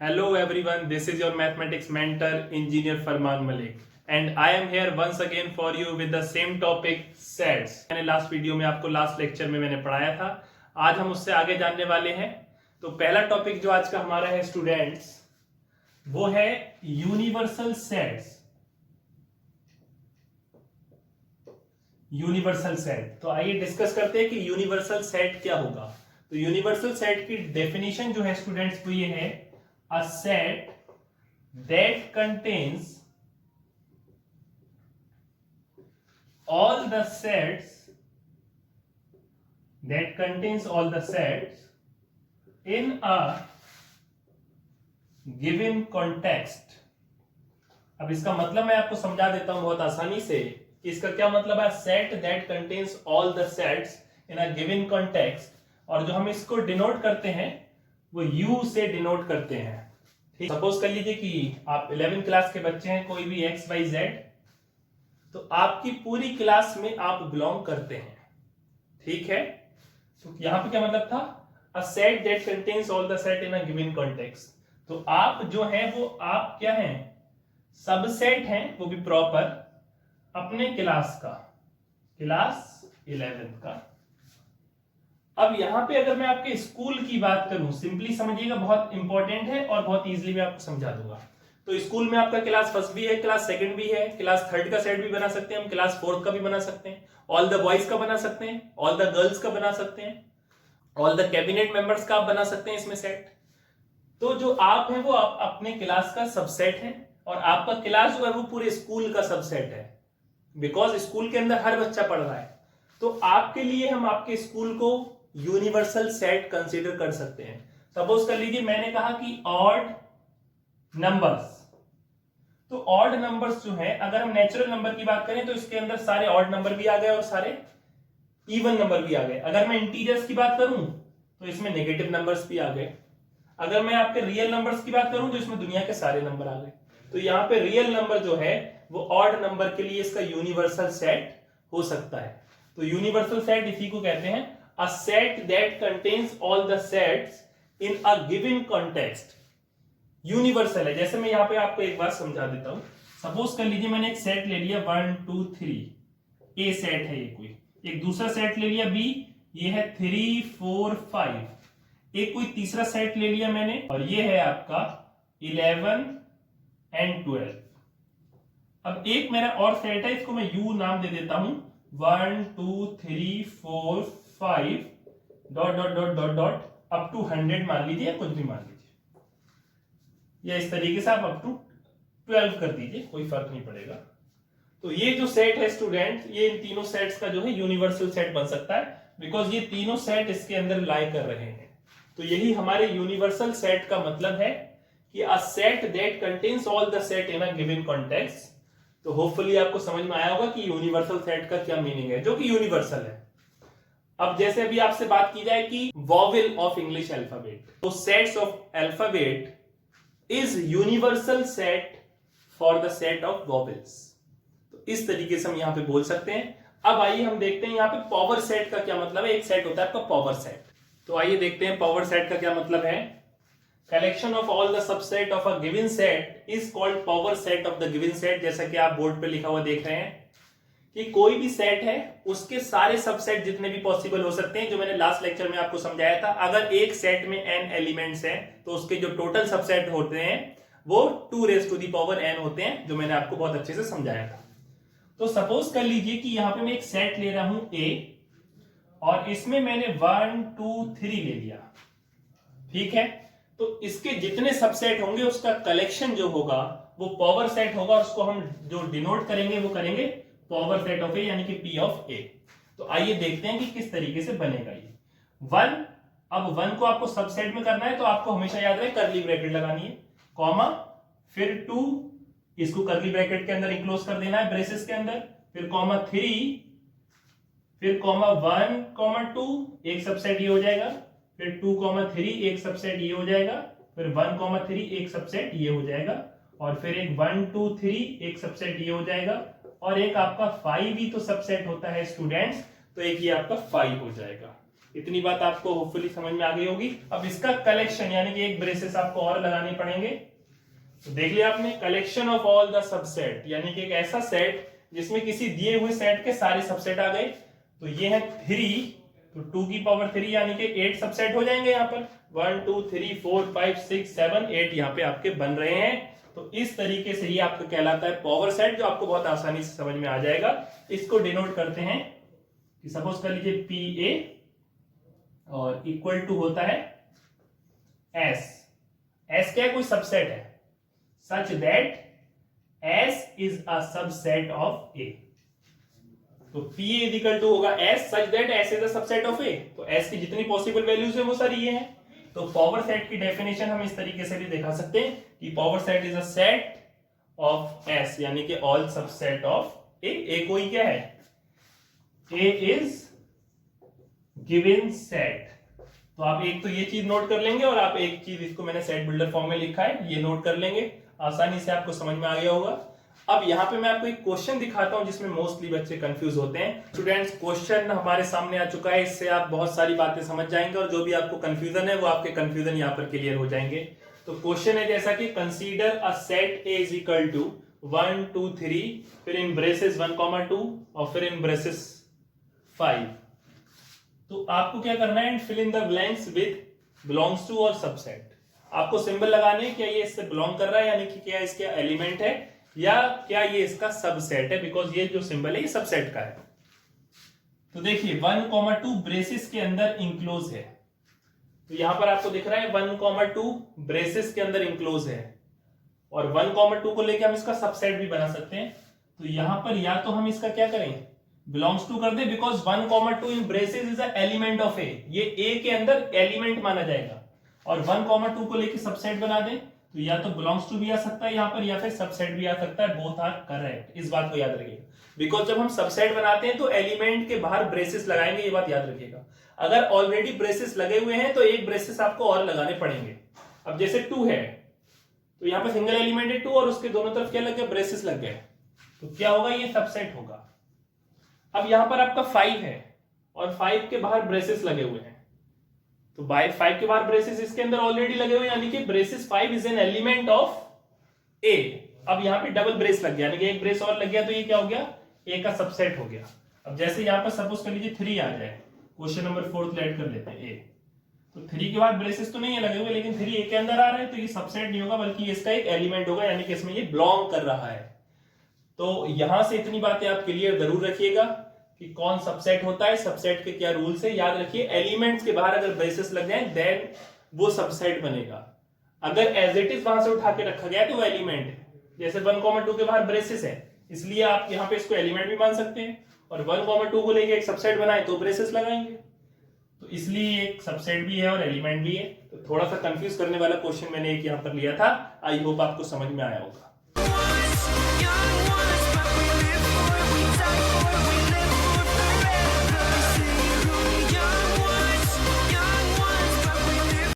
Hello everyone, this is your mathematics mentor, Engineer Farman Malik, and I am here once again for you with the same topic sets. मैंने last video में आपको last lecture में मैंने पढ़ाया था, आज हम उससे आगे जानने वाले हैं। तो पहला टॉपिक जो आज का हमारा है स्टूडेंट्स, वो है यूनिवर्सल सेट्स। यूनिवर्सल सेट, तो आइए डिस्कस करते हैं कि यूनिवर्सल सेट क्या होगा। तो यूनिवर्सल सेट की डेफिनेशन जो है स्टूडेंट्स वो ये है, a set that contains all the sets in a given context। अब इसका मतलब मैं आपको समझा देता हूं बहुत आसानी से कि इसका क्या मतलब है। Set that contains all the sets in a given context, और जो हम इसको डिनोट करते हैं वो U से डिनोट करते हैं। ठीक, सपोज कर लीजिए कि आप 11वीं क्लास के बच्चे हैं, कोई भी एक्स वाई जेड, तो आपकी पूरी क्लास में आप बिलोंग करते हैं। ठीक है, तो यहां पे क्या मतलब था, a set that contains all the set in a given context. तो आप जो हैं वो आप क्या हैं, सबसेट हैं, वो भी प्रॉपर अपने क्लास का, क्लास 11th का। अब यहां पे अगर मैं आपके स्कूल की बात करूं, सिंपली समझिएगा, बहुत इंपॉर्टेंट है और बहुत इजीली मैं आपको समझा दूंगा। तो स्कूल में आपका क्लास फर्स्ट भी है, क्लास सेकंड भी है, क्लास थर्ड का सेट भी बना सकते हैं हम, क्लास फोर्थ का भी बना सकते हैं, ऑल द बॉयज का बना सकते हैं, ऑल द गर्ल्स का बना सकते हैं, ऑल द कैबिनेट मेंबर्स का आप बना सकते हैं इसमें सेट। तो जो आप हैं वो आप अपने क्लास का सबसेट है, और आपका क्लास जो है वो पूरे स्कूल का सबसेट है, बिकॉज स्कूल के अंदर हर बच्चा पढ़ रहा है। तो आपके लिए हम आपके स्कूल को यूनिवर्सल सेट कंसीडर कर सकते हैं। सपोज कर लीजिए मैंने कहा कि ऑड नंबर्स, तो ऑड नंबर्स जो है, अगर हम नेचुरल नंबर की बात करें तो इसके अंदर सारे ऑड नंबर भी आ गए और सारे इवन नंबर भी आ गए। अगर मैं इंटीजर्स की बात करूं तो इसमें नेगेटिव नंबर्स भी आ गए। अगर मैं आपके रियल नंबर्स की बात करूं तो इसमें दुनिया के सारे नंबर आ गए। तो यहाँ पे रियल नंबर जो है वो ऑड नंबर के लिए इसका यूनिवर्सल सेट हो सकता है। तो यूनिवर्सल सेट इसी को कहते हैं, a set that contains all the sets in a given context। Universal है, जैसे मैं यहां पे आपको एक बार समझा देता हूं। सपोज कर लीजिए मैंने एक सेट ले लिया 1 2 3, ए सेट है ये कोई, एक दूसरा सेट ले लिया बी, ये है 3 4 5, एक कोई तीसरा सेट ले लिया मैंने, और ये है आपका 11 एंड 12। अब एक मेरा और सेट है, इसको मैं यू नाम दे देता हूं, 1 2 3 4 5 dot dot dot dot dot up to 100 मान लीजिए, या कुछ भी मान लीजिए, या इस तरीके से आप अप टू 12 कर दीजिए, कोई फर्क नहीं पड़ेगा। तो ये जो सेट है स्टूडेंट, ये इन तीनों सेट्स का जो है यूनिवर्सल सेट बन सकता है, बिकॉज ये तीनों सेट इसके अंदर लाई कर रहे हैं। तो यही हमारे यूनिवर्सल सेट का मतलब है कि a set that contains all the set in a given context. तो होपफुली आपको समझ में आया होगा कि यूनिवर्सल सेट का क्या मीनिंग है, जो कि यूनिवर्सल है। अब जैसे अभी आपसे बात की जाए कि वॉवेल ऑफ इंग्लिश अल्फाबेट, तो sets of alphabet is universal set for the set of vowels. तो इस तरीके से हम यहां पे बोल सकते हैं। अब आइए हम देखते हैं यहां पे पावर सेट का क्या मतलब है। एक सेट होता है आपका पावर सेट, तो आइए देखते हैं पावर सेट का क्या मतलब है। Collection of all the subset of a given set is called power set of the given set. जैसा कि आप बोर्ड पे लिखा हुआ देख रहे हैं कि कोई भी सेट है उसके सारे सबसेट जितने भी पॉसिबल हो सकते हैं, जो मैंने लास्ट लेक्चर में आपको समझाया था। अगर एक सेट में n एलिमेंट्स हैं तो उसके जो टोटल सबसेट होते हैं वो 2n होते हैं, जो मैंने आपको बहुत अच्छे से समझाया था। तो सपोज कर लीजिए कि यहां पे मैं एक सेट ले रहा हूं A, और इसमें मैंने 1 2 3 ले लिया। ठीक है, तो इसके जितने सबसेट होंगे उसका कलेक्शन जो होगा वो पावर सेट होगा, और उसको हम जो डिनोट करेंगे वो करेंगे पावर सेट ऑफ ए, यानी कि P ऑफ ए। तो आइए देखते हैं कि किस तरीके से बनेगा ये 1। अब 1 को आपको सबसेट में करना है तो आपको हमेशा याद रहे कर्ली ब्रैकेट लगानी है, कॉमा, फिर 2, इसको कर्ली ब्रैकेट के अंदर इंक्लोज कर देना है ब्रेसेस के अंदर, फिर कॉमा 3, फिर कॉमा 1 कॉमा 2, एक सबसेट ये हो जाएगा, फिर 2 कॉमा 3 एक सबसेट ये हो जाएगा, फिर 1 कॉमा 3 एक सबसेट ये हो जाएगा, और फिर एक 1 2 3 एक सबसेट ये हो जाएगा, और एक आपका 5 ही तो सबसेट होता है स्टूडेंट्स, तो एक ये आपका 5 हो जाएगा। इतनी बात आपको होपफुली समझ में आ गई होगी। अब इसका कलेक्शन यानी कि एक ब्रेसेस आपको और लगाने पड़ेंगे। तो देख लिया आपने, collection of all the subset यानी कि एक ऐसा सेट जिसमें किसी दिए हुए सेट के सारे सबसेट आ गए। तो ये है 3, तो 2 की पावर 3 यानी कि 8 सबसेट हो जाएंगे यहाँ पर। 1 2 3 4 5 6 7 8 यहाँ पे आपके बन रहे हैं। तो इस तरीके से ही आपका कहलाता है पावर सेट, जो आपको बहुत आसानी से समझ में आ जाएगा। इसको डिनोट करते हैं कि सपोज कर लीजिए PA और इक्वल टू होता है S। S क्या है? कोई सबसेट है, such that S is a subset of A। तो PA इज इक्वल टू होगा S such that S is a subset of A। तो S की जितनी पॉसिबल वैल्यूज है वो सारी ये हैं। तो पावर सेट की डेफिनेशन हम इस तरीके से भी दिखा सकते हैं कि power set is a set of S यानी कि all subset of A। A कोई क्या है? A is given set. तो आप एक तो ये चीज नोट कर लेंगे और आप एक चीज, इसको मैंने सेट बिल्डर फॉर्म में लिखा है, ये नोट कर लेंगे। आसानी से आपको समझ में आ गया होगा। अब यहाँ पे मैं आपको एक क्वेश्चन दिखाता हूं जिसमें मोस्टली बच्चे कंफ्यूज होते हैं। स्टूडेंट्स, क्वेश्चन हमारे सामने आ चुका है, इससे आप बहुत सारी बातें समझ जाएंगे और जो भी आपको कंफ्यूजन है वो आपके कंफ्यूजन यहाँ पर क्लियर हो जाएंगे। तो क्वेश्चन है जैसा कि consider a set A is equal to 1 2 3, फिर इन ब्रेसेस 1,2 और फिर इन ब्रेसेस 5। तो आपको क्या करना है? Fill in the blanks with belongs to और सबसेट। आपको सिंबल लगाने, क्या ये इससे बिलोंग कर रहा है यानी कि क्या इसका एलिमेंट है, या क्या ये इसका सबसेट है, बिकॉज ये जो सिंबल है ये सबसेट का है। तो देखिए 1,2 ब्रेसेस के अंदर इंक्लोज है। तो यहां पर आपको दिख रहा है 1,2 ब्रेसेस के अंदर इंक्लोज है, और 1,2 को लेकर हम इसका सबसेट भी बना सकते हैं। तो यहां पर या तो हम इसका क्या करें, बिलोंग्स टू कर दे, because 1,2 in braces is a element of A. ये ए के अंदर एलिमेंट माना जाएगा। और 1,2 को लेकर सबसेट बना दे, तो या तो बिलोंग्स टू भी आ सकता है यहाँ पर, या फिर सबसेट भी आ सकता है। बोथ आर करेक्ट, इस बात को याद रखिएगा। बिकॉज जब हम सबसेट बनाते हैं तो एलिमेंट के बाहर ब्रेसेस लगाएंगे, ये बात याद रखिएगा। अगर ऑलरेडी ब्रेसेस लगे हुए हैं तो एक ब्रेसेस आपको और लगाने पड़ेंगे। अब जैसे 2 है तो यहाँ पर सिंगल एलिमेंट है 2 और उसके दोनों तरफ क्या लग गया? ब्रेसेस लग गए। तो क्या होगा? ये सबसेट होगा। अब यहां पर आपका 5 है और 5 के बाहर ब्रेसेस लगे हुए हैं, तो बाय 5 के बाहर ब्रेसेस इसके अंदर ऑलरेडी लगे हुए, यानी कि braces 5 is an element of A. अब यहाँ पे डबल ब्रेस लग गया, यानी कि एक ब्रेस और लग गया, तो ये क्या हो गया? ए का सबसेट हो गया। अब जैसे यहाँ पर सपोज कर लीजिए 3 आ जाए, क्वेश्चन नंबर 4 ऐड कर लेते हैं ए। तो 3 के बाद ब्रेसेस तो नहीं है लगे हुए, लेकिन 3 ए के अंदर आ रहा है, तो ये सबसेट नहीं होगा बल्कि इसका एक एलिमेंट होगा, यानी कि इसमें ये बिलोंग कर रहा है। तो यहां से इतनी बातें आप क्लियर जरूर रखिएगा कि कौन सबसेट होता है, सबसेट के क्या रूल्स है। याद रखिए, एलिमेंट्स के बाहर अगर ब्रेसेस लग जाए देन वो सबसेट बनेगा। अगर एज इट इज वहां से उठा के रखा गया तो वो एलिमेंट है। जैसे 1,2 के बाहर ब्रेसेस है, इसलिए आप यहाँ पे इसको एलिमेंट भी मान सकते हैं, और 1,2 को लेके एक सबसेट बनाए तो ब्रेसेस लगाएंगे। तो इसलिए एक सबसेट भी है और एलिमेंट भी है। तो थोड़ा सा कंफ्यूज करने वाला क्वेश्चन मैंने एक यहाँ पर लिया था। आई होप आपको समझ में आया होगा।